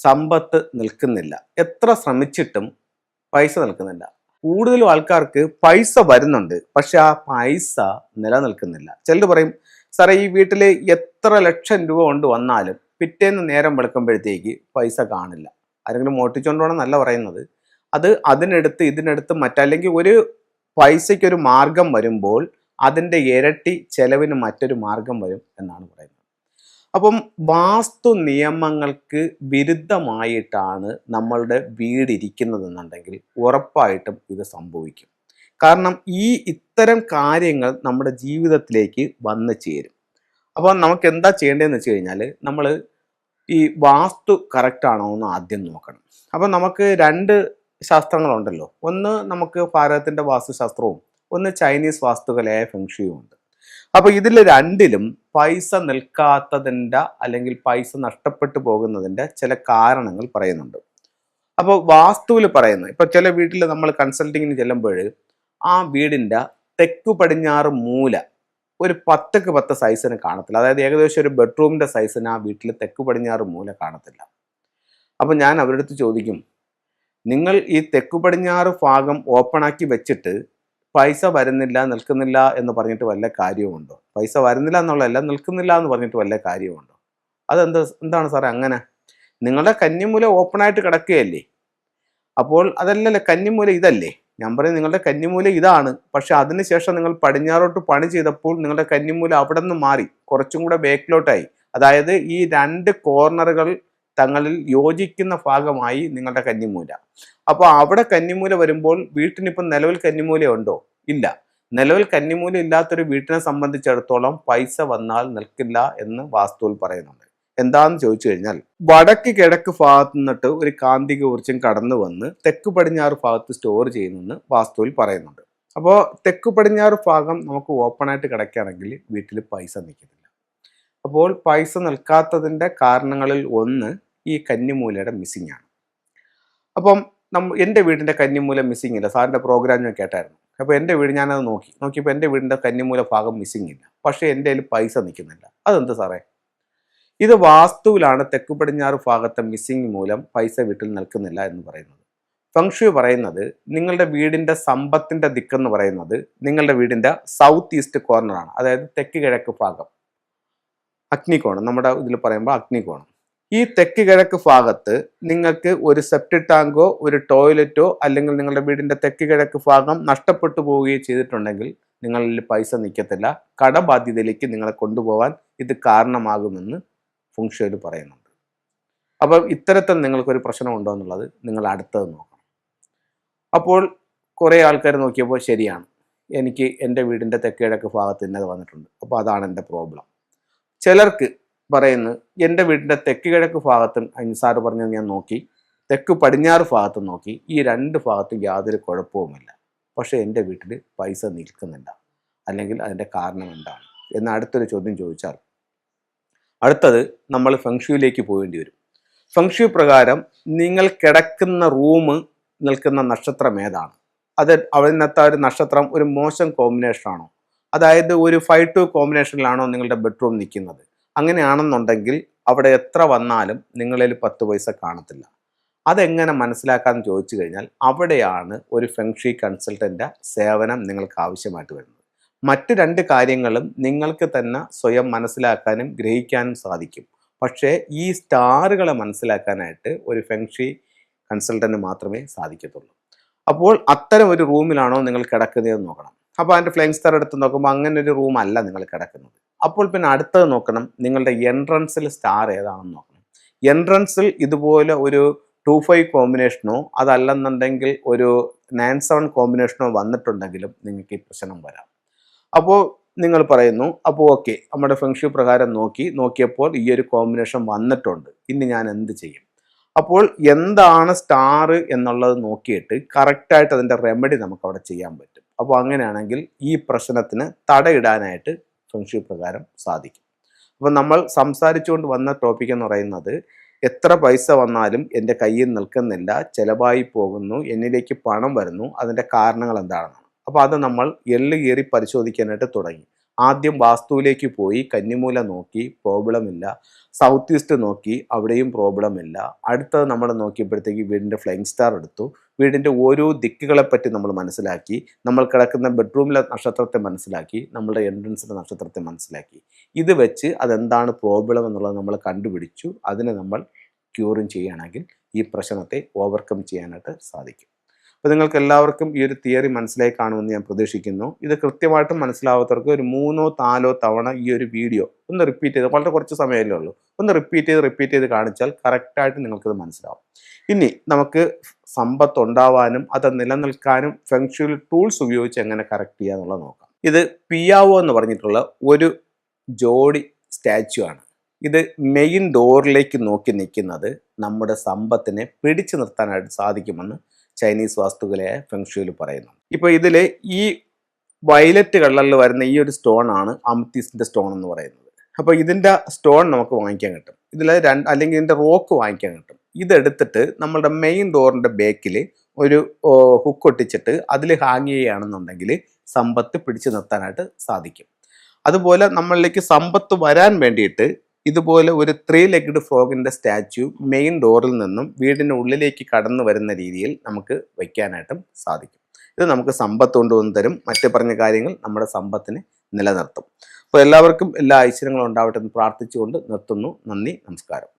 സമ്പത്ത് നിൽക്കുന്നില്ല. എത്ര ശ്രമിച്ചിട്ടും പൈസ നിൽക്കുന്നില്ല. കൂടുതലും ആൾക്കാർക്ക് പൈസ വരുന്നുണ്ട്, പക്ഷെ ആ പൈസ നിലനിൽക്കുന്നില്ല. ചിലർ പറയും, സാറേ ഈ വീട്ടിൽ എത്ര ലക്ഷം രൂപ കൊണ്ട് വന്നാലും പിറ്റേന്ന് നേരം വെളുക്കുമ്പോഴത്തേക്ക് പൈസ കാണില്ല. ആരെങ്കിലും മോട്ടിച്ചുകൊണ്ടാണ് നല്ല പറയുന്നത്. അത് അതിനെടുത്ത് ഇതിനെടുത്ത് മറ്റല്ലെങ്കിൽ ഒരു പൈസയ്ക്കൊരു മാർഗം വരുമ്പോൾ അതിൻ്റെ ഇരട്ടി ചെലവിന് മറ്റൊരു മാർഗം വരും എന്നാണ് പറയുന്നത്. അപ്പം വാസ്തു നിയമങ്ങൾക്ക് വിരുദ്ധമായിട്ടാണ് നമ്മളുടെ വീടിരിക്കുന്നതെന്നുണ്ടെങ്കിൽ ഉറപ്പായിട്ടും ഇത് സംഭവിക്കും. കാരണം ഇത്തരം കാര്യങ്ങൾ നമ്മുടെ ജീവിതത്തിലേക്ക് വന്നു ചേരും. അപ്പോൾ നമുക്ക് എന്താ ചെയ്യേണ്ടതെന്ന് വെച്ച് കഴിഞ്ഞാൽ നമ്മൾ ഈ വാസ്തു കറക്റ്റ് ആണോ എന്ന് ആദ്യം നോക്കണം. അപ്പം നമുക്ക് രണ്ട് ശാസ്ത്രങ്ങളുണ്ടല്ലോ. ഒന്ന് നമുക്ക് ഭാരതത്തിൻ്റെ വാസ്തുശാസ്ത്രവും ഒന്ന് ചൈനീസ് വാസ്തുകലയായ ഫെങ്ഷുയും ഉണ്ട്. അപ്പോൾ ഇതിൽ രണ്ടിലും പൈസ നിൽക്കാത്തതിൻ്റെ അല്ലെങ്കിൽ പൈസ നഷ്ടപ്പെട്ടു പോകുന്നതിൻ്റെ ചില കാരണങ്ങൾ പറയുന്നുണ്ട്. അപ്പോൾ വാസ്തുവിൽ പറയുന്നത്, ഇപ്പോൾ ചില വീട്ടിൽ നമ്മൾ കൺസൾട്ടിങ്ങിന് ചെല്ലുമ്പോൾ ആ വീടിൻ്റെ തെക്കു പടിഞ്ഞാറ് മൂല ഒരു 10ക്ക് 10 സൈസിന് കാണത്തില്ല. അതായത് ഏകദേശം ഒരു ബെഡ്റൂമിൻ്റെ സൈസിന് ആ വീട്ടിൽ തെക്കു പടിഞ്ഞാറ് മൂല കാണത്തില്ല. അപ്പോൾ ഞാൻ അവരുടെ അടുത്ത് ചോദിക്കും, നിങ്ങൾ ഈ തെക്കു പടിഞ്ഞാറ് ഭാഗം ഓപ്പണാക്കി വെച്ചിട്ട് പൈസ വരുന്നില്ല നിൽക്കുന്നില്ല എന്ന് പറഞ്ഞിട്ട് വല്ല കാര്യവുമുണ്ടോ? പൈസ വരുന്നില്ല എന്നുള്ളതല്ല, നിൽക്കുന്നില്ല എന്ന് പറഞ്ഞിട്ട് വല്ല കാര്യവുമുണ്ടോ? എന്താണ് സാറേ അങ്ങനെ? നിങ്ങളുടെ കന്നിമൂല ഓപ്പണായിട്ട് കിടക്കുകയല്ലേ? അപ്പോൾ അതല്ലല്ലേ കന്നിമൂല ഇതല്ലേ? ഞാൻ പറയും നിങ്ങളുടെ കന്നിമൂല ഇതാണ്, പക്ഷെ അതിനുശേഷം നിങ്ങൾ പടിഞ്ഞാറോട്ട് പണി ചെയ്തപ്പോൾ നിങ്ങളുടെ കന്നിമൂല അവിടെ നിന്ന് മാറി കുറച്ചും കൂടെ ബാക്കിലോട്ടായി. അതായത് ഈ രണ്ട് കോർണറുകൾ തങ്ങളിൽ യോജിക്കുന്ന ഭാഗമായി നിങ്ങളുടെ കന്നിമൂല. അപ്പോൾ അവിടെ കന്നിമൂല വരുമ്പോൾ വീട്ടിനിപ്പം നിലവിൽ കന്നിമൂല ഉണ്ടോ? ഇല്ല. നിലവിൽ കന്നിമൂല ഇല്ലാത്തൊരു വീട്ടിനെ സംബന്ധിച്ചിടത്തോളം പൈസ വന്നാൽ നിൽക്കില്ല എന്ന് വാസ്തുവിൽ പറയുന്നുണ്ട്. എന്താന്ന് ചോദിച്ചു കഴിഞ്ഞാൽ, വടക്ക് കിഴക്ക് ഭാഗത്തു നിന്നിട്ട് ഒരു കാന്തിക ഊർജ്ജം കടന്നു വന്ന് തെക്ക് പടിഞ്ഞാറ് ഭാഗത്ത് സ്റ്റോർ ചെയ്യുന്നെന്ന് വാസ്തുവിൽ പറയുന്നുണ്ട്. അപ്പോൾ തെക്ക് പടിഞ്ഞാറ് ഭാഗം നമുക്ക് ഓപ്പണായിട്ട് കിടക്കുകയാണെങ്കിൽ വീട്ടിൽ പൈസ നിൽക്കുന്നില്ല. അപ്പോൾ പൈസ നിൽക്കാത്തതിൻ്റെ കാരണങ്ങളിൽ ഒന്ന് ഈ കന്നിമൂലയുടെ മിസ്സിംഗ് ആണ്. അപ്പം എൻ്റെ വീടിൻ്റെ കന്നിമൂല മിസ്സിംഗ് ഇല്ല. സാറിൻ്റെ പ്രോഗ്രാം ഞാൻ കേട്ടായിരുന്നു. അപ്പോൾ എൻ്റെ വീട് ഞാനത് നോക്കിയപ്പോൾ എൻ്റെ വീടിൻ്റെ കന്നിമൂല ഭാഗം മിസ്സിംഗ് ഇല്ല, പക്ഷേ എൻ്റെ കയ്യിൽ പൈസ നിൽക്കുന്നില്ല. അതെന്ത് സാറേ? ഇത് വാസ്തുവിലാണ് തെക്ക് പടിഞ്ഞാറ് ഭാഗത്തെ മിസ്സിംഗ് മൂലം പൈസ വീട്ടിൽ നിൽക്കുന്നില്ല എന്ന് പറയുന്നത്. ഫെങ്ഷു പറയുന്നത് നിങ്ങളുടെ വീടിൻ്റെ സമ്പത്തിൻ്റെ ദിക്കെന്ന് പറയുന്നത് നിങ്ങളുടെ വീടിൻ്റെ സൗത്ത് ഈസ്റ്റ് കോർണറാണ്. അതായത് തെക്ക് കിഴക്ക് ഭാഗം, അഗ്നികോണം. നമ്മുടെ ഇതിൽ പറയുമ്പോൾ അഗ്നികോണം. ഈ തെക്ക് കിഴക്ക് ഭാഗത്ത് നിങ്ങൾക്ക് ഒരു സെപ്റ്റിക് ടാങ്കോ ഒരു ടോയ്ലറ്റോ അല്ലെങ്കിൽ നിങ്ങളുടെ വീടിൻ്റെ തെക്ക് കിഴക്ക് ഭാഗം നഷ്ടപ്പെട്ടു പോവുകയോ ചെയ്തിട്ടുണ്ടെങ്കിൽ നിങ്ങളിൽ പൈസ നിൽക്കത്തില്ല. കടബാധ്യതയിലേക്ക് നിങ്ങളെ കൊണ്ടുപോകാൻ ഇത് കാരണമാകുമെന്ന് ഫെങ്ഷുയിൽ പറയുന്നുണ്ട്. അപ്പം ഇത്തരത്തിൽ നിങ്ങൾക്കൊരു പ്രശ്നമുണ്ടോ എന്നുള്ളത് നിങ്ങൾ അടുത്തത് നോക്കണം. അപ്പോൾ കുറേ ആൾക്കാർ നോക്കിയപ്പോൾ ശരിയാണ്, എനിക്ക് എൻ്റെ വീടിൻ്റെ തെക്ക് കിഴക്ക് ഭാഗത്ത് ഇന്നത് വന്നിട്ടുണ്ട്, അപ്പോൾ അതാണ് എൻ്റെ പ്രോബ്ലം. ചിലർക്ക് പറയുന്നു, എൻ്റെ വീടിൻ്റെ തെക്ക് കിഴക്ക് ഭാഗത്തും സാറ് പറഞ്ഞത് ഞാൻ നോക്കി, തെക്ക് പടിഞ്ഞാറ് ഭാഗത്തും നോക്കി, ഈ രണ്ട് ഭാഗത്തും യാതൊരു കുഴപ്പവുമില്ല, പക്ഷേ എൻ്റെ വീട്ടിൽ പൈസ നിൽക്കുന്നില്ല, അല്ലെങ്കിൽ അതിൻ്റെ കാരണം എന്താണ് എന്ന് അടുത്തൊരു ചോദ്യം ചോദിച്ചാൽ അടുത്തത് നമ്മൾ ഫെങ്ഷുയിലേക്ക് പോകേണ്ടി വരും. ഫെങ്ഷു പ്രകാരം നിങ്ങൾ കിടക്കുന്ന റൂം നിൽക്കുന്ന നക്ഷത്രം ഏതാണ്? അത് അതിനകത്ത് ഒരു നക്ഷത്രം ഒരു മോശം കോമ്പിനേഷനാണോ? അതായത് ഒരു 5-2 കോമ്പിനേഷനിലാണോ നിങ്ങളുടെ ബെഡ്റൂം നിൽക്കുന്നത്? അങ്ങനെയാണെന്നുണ്ടെങ്കിൽ അവിടെ എത്ര വന്നാലും നിങ്ങളിൽ 10 പൈസ കാണത്തില്ല. അതെങ്ങനെ മനസ്സിലാക്കാമെന്ന് ചോദിച്ചു കഴിഞ്ഞാൽ അവിടെയാണ് ഒരു ഫെങ്ഷി കൺസൾട്ടൻ്റെ സേവനം നിങ്ങൾക്ക് ആവശ്യമായിട്ട് വരുന്നത്. മറ്റ് രണ്ട് കാര്യങ്ങളും നിങ്ങൾക്ക് തന്നെ സ്വയം മനസ്സിലാക്കാനും ഗ്രഹിക്കാനും സാധിക്കും. പക്ഷേ ഈ സ്റ്റാറുകളെ മനസ്സിലാക്കാനായിട്ട് ഒരു ഫെങ്ഷി കൺസൾട്ടന് മാത്രമേ സാധിക്കത്തുള്ളൂ. അപ്പോൾ അത്തരം ഒരു റൂമിലാണോ നിങ്ങൾ കിടക്കുന്നതെന്ന് നോക്കണം. അപ്പോൾ അതിൻ്റെ ഫ്ലൈങ് സ്റ്റാർ എടുത്ത് നോക്കുമ്പോൾ അങ്ങനെ ഒരു റൂം അല്ല നിങ്ങൾ കിടക്കുന്നത്. അപ്പോൾ പിന്നെ അടുത്തത് നോക്കണം, നിങ്ങളുടെ എൻട്രൻസിൽ സ്റ്റാർ ഏതാണെന്ന് നോക്കണം. എൻട്രൻസിൽ ഇതുപോലെ ഒരു 2-5 കോമ്പിനേഷനോ അതല്ലെന്നുണ്ടെങ്കിൽ ഒരു 9-7 കോമ്പിനേഷനോ വന്നിട്ടുണ്ടെങ്കിലും നിങ്ങൾക്ക് ഈ പ്രശ്നം വരാം. അപ്പോൾ നിങ്ങൾ പറയുന്നു, അപ്പോൾ ഓക്കെ, നമ്മുടെ ഫെങ്ഷു പ്രകാരം നോക്കിയപ്പോൾ ഈ ഒരു കോമ്പിനേഷൻ വന്നിട്ടുണ്ട്, ഇനി ഞാൻ എന്ത് ചെയ്യും? അപ്പോൾ എന്താണ് സ്റ്റാർ എന്നുള്ളത് നോക്കിയിട്ട് കറക്റ്റായിട്ട് അതിൻ്റെ റെമഡി നമുക്ക് അവിടെ ചെയ്യാൻ പറ്റും. അപ്പോൾ അങ്ങനെയാണെങ്കിൽ ഈ പ്രശ്നത്തിന് തടയിടാനായിട്ട് ഫെങ്ഷു പ്രകാരം സാധിക്കും. അപ്പോൾ നമ്മൾ സംസാരിച്ചുകൊണ്ട് വന്ന ടോപ്പിക് എന്ന് പറയുന്നത്, എത്ര പൈസ വന്നാലും എൻ്റെ കയ്യിൽ നിൽക്കുന്നില്ല, ചിലവായി പോകുന്നു, എന്നിലേക്ക് പണം വരുന്നു, അതിൻ്റെ കാരണങ്ങൾ എന്താണെന്നാണ്. അപ്പോൾ അത് നമ്മൾ എള്ളു കീറി പരിശോധിക്കാനായിട്ട് തുടങ്ങി. ആദ്യം വാസ്തുവിലേക്ക് പോയി കന്നിമൂല നോക്കി, പ്രോബ്ലം ഇല്ല. സൗത്ത് ഈസ്റ്റ് നോക്കി, അവിടെയും പ്രോബ്ലം ഇല്ല. അടുത്തത് നമ്മൾ നോക്കിയപ്പോഴത്തേക്ക് വീടിൻ്റെ ഫ്ലൈങ് സ്റ്റാർ എടുത്തു. വീടിൻ്റെ ഓരോ ദിക്കുകളെപ്പറ്റി നമ്മൾ മനസ്സിലാക്കി. നമ്മൾ കിടക്കുന്ന ബെഡ്റൂമിലെ നക്ഷത്രത്തെ മനസ്സിലാക്കി. നമ്മളുടെ എൻട്രൻസിലെ നക്ഷത്രത്തെ മനസ്സിലാക്കി. ഇത് വെച്ച് അതെന്താണ് പ്രോബ്ലം എന്നുള്ളത് നമ്മൾ കണ്ടുപിടിച്ചു. അതിനെ നമ്മൾ ക്യൂറും ചെയ്യുകയാണെങ്കിൽ ഈ പ്രശ്നത്തെ ഓവർകം ചെയ്യാനായിട്ട് സാധിക്കും. അപ്പോൾ നിങ്ങൾക്ക് എല്ലാവർക്കും ഈ ഒരു തിയറി മനസ്സിലായി കാണുമെന്ന് ഞാൻ പ്രതീക്ഷിക്കുന്നു. ഇത് കൃത്യമായിട്ടും മനസ്സിലാവാത്തവർക്ക് ഒരു 3-4 തവണ ഈ ഒരു വീഡിയോ ഒന്ന് റിപ്പീറ്റ് ചെയ്ത്, വളരെ കുറച്ച് സമയമല്ലേ ഉള്ളൂ, ഒന്ന് റിപ്പീറ്റ് ചെയ്ത് കാണിച്ചാൽ കറക്റ്റായിട്ട് നിങ്ങൾക്കത് മനസ്സിലാവും. ഇനി നമുക്ക് സമ്പത്ത് ഉണ്ടാവാനും അത് നിലനിൽക്കാനും ഫെങ്ഷുവൽ ടൂൾസ് ഉപയോഗിച്ച് എങ്ങനെ കറക്റ്റ് ചെയ്യുക എന്നുള്ളത് നോക്കാം. ഇത് പിയാവോ എന്ന് പറഞ്ഞിട്ടുള്ള ഒരു ജോഡി സ്റ്റാച്ചു ആണ്. ഇത് മെയിൻ ഡോറിലേക്ക് നോക്കി നിൽക്കുന്നത് നമ്മുടെ സമ്പത്തിനെ പിടിച്ചു നിർത്താനായിട്ട് സാധിക്കുമെന്ന് ചൈനീസ് വാസ്തുകലയായ ഫെങ്ഷുവിൽ പറയുന്നു. ഇപ്പോൾ ഇതിൽ ഈ വയലറ്റ് കളറിൽ വരുന്ന ഈ ഒരു സ്റ്റോൺ ആണ് അമത്തിസ്റ്റിൻ്റെ സ്റ്റോൺ എന്ന് പറയുന്നത്. അപ്പോൾ ഇതിൻ്റെ സ്റ്റോൺ നമുക്ക് വാങ്ങിക്കാൻ കിട്ടും. ഇതിൽ അല്ലെങ്കിൽ ഇതിൻ്റെ റോക്ക് വാങ്ങിക്കാൻ കിട്ടും. ഇതെടുത്തിട്ട് നമ്മളുടെ മെയിൻ ഡോറിൻ്റെ ബേക്കിൽ ഒരു ഹുക്ക് ഒട്ടിച്ചിട്ട് അതിൽ ഹാങ് ചെയ്യുകയാണെന്നുണ്ടെങ്കിൽ സമ്പത്ത് പിടിച്ചു നിർത്താനായിട്ട് സാധിക്കും. അതുപോലെ നമ്മളിലേക്ക് സമ്പത്ത് വരാൻ വേണ്ടിയിട്ട് ഇതുപോലെ ഒരു 3 legged ഫ്രോഗിൻ്റെ സ്റ്റാച്യു മെയിൻ ഡോറിൽ നിന്നും വീടിൻ്റെ ഉള്ളിലേക്ക് കടന്നു വരുന്ന രീതിയിൽ നമുക്ക് വയ്ക്കാനായിട്ടും സാധിക്കും. ഇത് നമുക്ക് സമ്പത്ത് കൊണ്ടുവന്ന് തരും. മറ്റു പറഞ്ഞ കാര്യങ്ങൾ നമ്മുടെ സമ്പത്തിനെ നിലനിർത്തും. അപ്പോൾ എല്ലാവർക്കും എല്ലാ ഐശ്വര്യങ്ങളും ഉണ്ടാവട്ടെ എന്ന് പ്രാർത്ഥിച്ചുകൊണ്ട് നിർത്തുന്നു. നന്ദി, നമസ്കാരം.